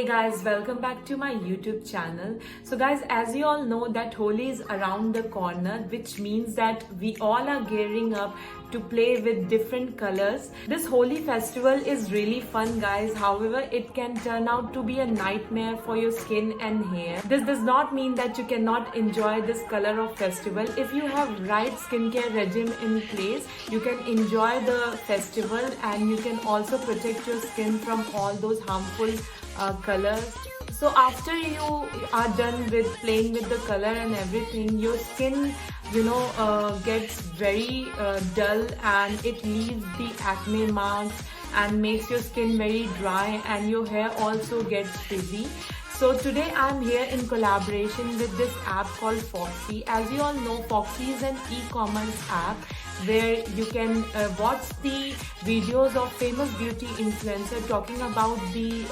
guys, welcome back to my YouTube channel. So guys, as you all know that Holi is around the corner, which means that we all are gearing up to play with different colors. This Holi festival is really fun guys, however it can turn out to be a nightmare for your skin and hair. This does not mean that you cannot enjoy this color of festival. If you have right skincare regime in place, you can enjoy the festival and you can also protect your skin from all those harmful colors. So after you are done with playing with the color and everything, your skin gets very dull and it leaves the acne marks and makes your skin very dry, and your hair also gets frizzy. So today I'm here in collaboration with this app called Foxy. As you all know, Foxy is an e-commerce app where you can watch the videos of famous beauty influencers talking about the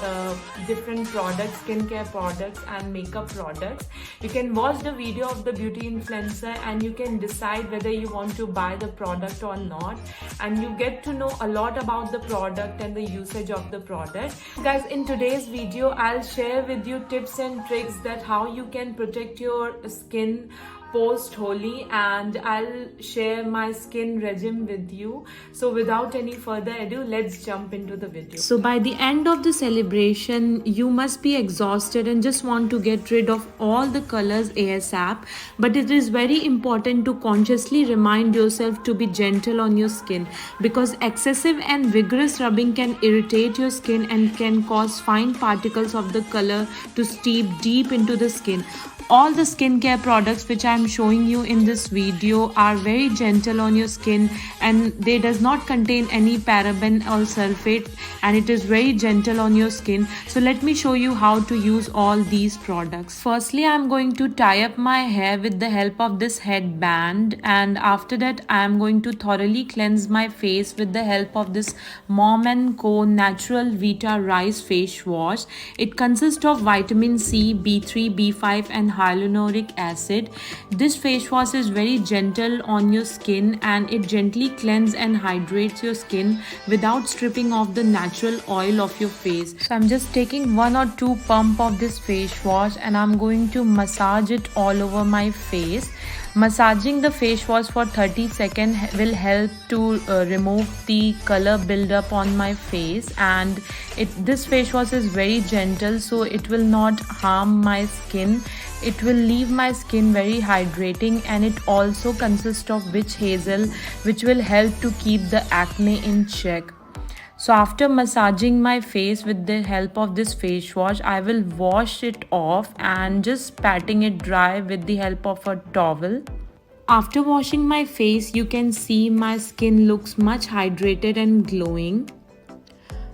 different products, skincare products and makeup products. You can watch the video of the beauty influencer and you can decide whether you want to buy the product or not, and you get to know a lot about the product and the usage of the product. Guys, in today's video I'll share with you tips and tricks that how you can protect your skin post-Holi, and I'll share my skin regime with you. So without any further ado, let's jump into the video. So by the end of the celebration, you must be exhausted and just want to get rid of all the colors ASAP. But it is very important to consciously remind yourself to be gentle on your skin, because excessive and vigorous rubbing can irritate your skin and can cause fine particles of the color to seep deep into the skin. All the skincare products which I am showing you in this video are very gentle on your skin, and they does not contain any paraben or sulfate, and it is very gentle on your skin. So let me show you how to use all these products. Firstly, I am going to tie up my hair with the help of this headband, and after that I am going to thoroughly cleanse my face with the help of this Mom & Co natural Vita rice face wash. It consists of vitamin C, B3, B5 and hyaluronic acid. This face wash is very gentle on your skin and it gently cleanses and hydrates your skin without stripping off the natural oil of your face. So I'm just taking 1 or 2 pumps of this face wash and I'm going to massage it all over my face. Massaging the face wash for 30 seconds will help to remove the color buildup on my face, and this face wash is very gentle, so it will not harm my skin. It will leave my skin very hydrating, and it also consists of witch hazel, which will help to keep the acne in check. So after massaging my face with the help of this face wash, I will wash it off and just patting it dry with the help of a towel. After washing my face, you can see my skin looks much hydrated and glowing.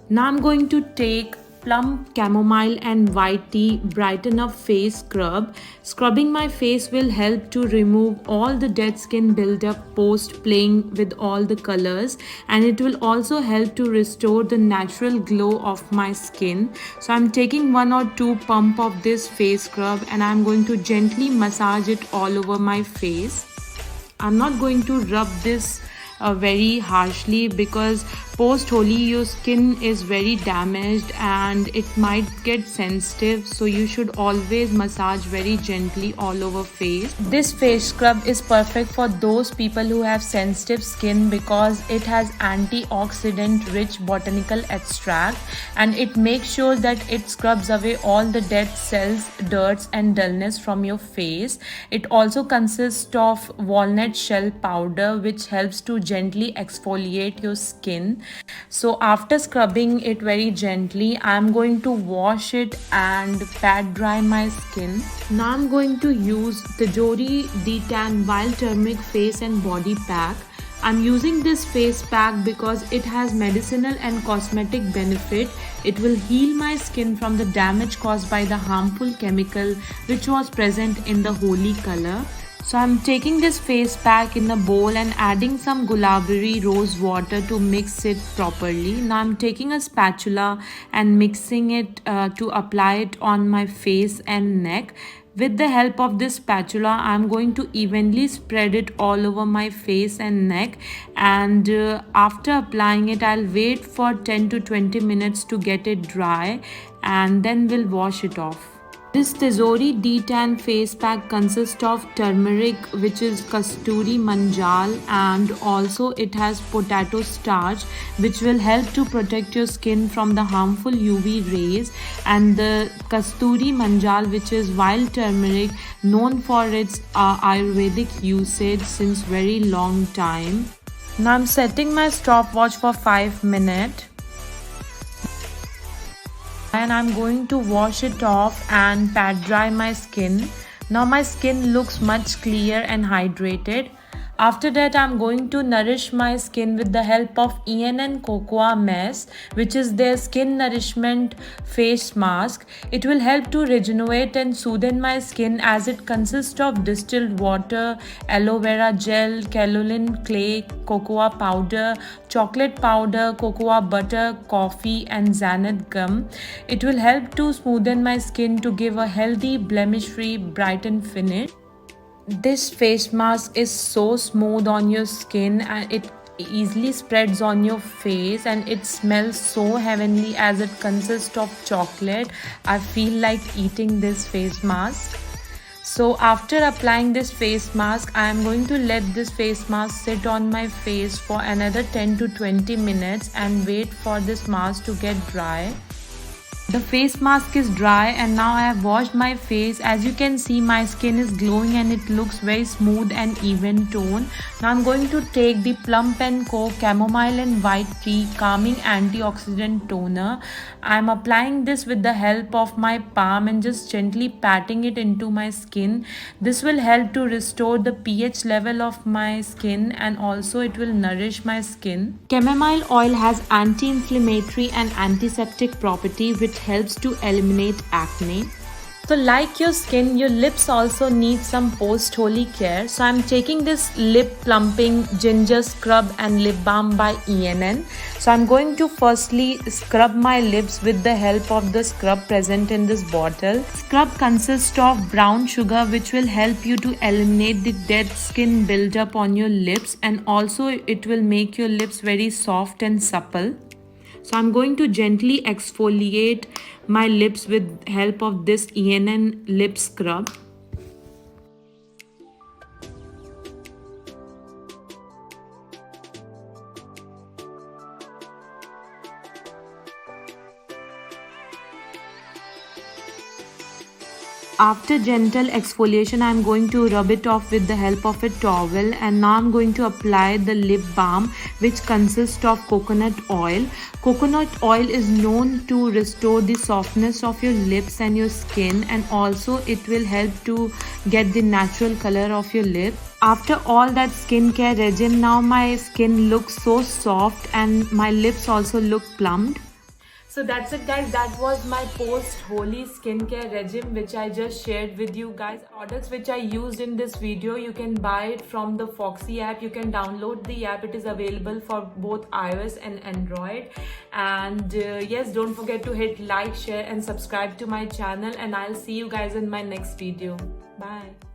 Now I'm going to take plum, chamomile and white tea brighten up face scrub. Scrubbing my face will help to remove all the dead skin buildup post playing with all the colors, and it will also help to restore the natural glow of my skin. So I'm taking 1 or 2 pumps of this face scrub and I'm going to gently massage it all over my face. I'm not going to rub this very harshly, because post-Holi your skin is very damaged and it might get sensitive, so you should always massage very gently all over face. This face scrub is perfect for those people who have sensitive skin because it has antioxidant rich botanical extract, and it makes sure that it scrubs away all the dead cells, dirts and dullness from your face. It also consists of walnut shell powder, which helps to gently exfoliate your skin. So after scrubbing it very gently, I am going to wash it and pat dry my skin. Now I'm going to use the Jori Detan Wild Turmeric Face and Body Pack. I'm using this face pack because it has medicinal and cosmetic benefit. It will heal my skin from the damage caused by the harmful chemical which was present in the Holi color. So I'm taking this face pack in a bowl and adding some gulabari rose water to mix it properly. Now I'm taking a spatula and mixing it to apply it on my face and neck. With the help of this spatula, I'm going to evenly spread it all over my face and neck, and after applying it, I'll wait for 10 to 20 minutes to get it dry, and then we'll wash it off. This Tezori D10 face pack consists of turmeric, which is kasturi manjal, and also it has potato starch, which will help to protect your skin from the harmful UV rays, and the kasturi manjal, which is wild turmeric, known for its Ayurvedic usage since very long time. Now I'm setting my stopwatch for 5 minutes. And I'm going to wash it off and pat dry my skin. Now my skin looks much clear and hydrated. After that, I'm going to nourish my skin with the help of ENN Cocoa Mess, which is their skin nourishment face mask. It will help to regenerate and soothe my skin as it consists of distilled water, aloe vera gel, kaolin clay, cocoa powder, chocolate powder, cocoa butter, coffee and xanthan gum. It will help to smoothen my skin to give a healthy, blemish-free, brightened finish. This face mask is so smooth on your skin and it easily spreads on your face, and it smells so heavenly as it consists of chocolate. I feel like eating this face mask. So after applying this face mask, I am going to let this face mask sit on my face for another 10 to 20 minutes and wait for this mask to get dry. The face mask is dry and now I have washed my face. As you can see, my skin is glowing and it looks very smooth and even tone. Now I'm going to take the Plum & Co Chamomile and White Tea Calming Antioxidant Toner. I'm applying this with the help of my palm and just gently patting it into my skin. This will help to restore the pH level of my skin and also it will nourish my skin. Chamomile oil has anti-inflammatory and antiseptic property which helps to eliminate acne. So like your skin, your lips also need some post-Holi care. So I'm taking this lip plumping ginger scrub and lip balm by ENN. So I'm going to firstly scrub my lips with the help of the scrub present in this bottle. Scrub consists of brown sugar which will help you to eliminate the dead skin buildup on your lips, and also it will make your lips very soft and supple. So I'm going to gently exfoliate my lips with help of this ENN lip scrub. After gentle exfoliation, I am going to rub it off with the help of a towel, and now I am going to apply the lip balm which consists of coconut oil. Coconut oil is known to restore the softness of your lips and your skin, and also it will help to get the natural color of your lip. After all that skincare regime, now my skin looks so soft and my lips also look plumped. So that's it guys, that was my post-Holi skincare regime which I just shared with you guys. Products which I used in this video, you can buy it from the Foxy app. You can download the app. It is available for both iOS and Android. And yes, don't forget to hit like, share and subscribe to my channel, and I'll see you guys in my next video. Bye.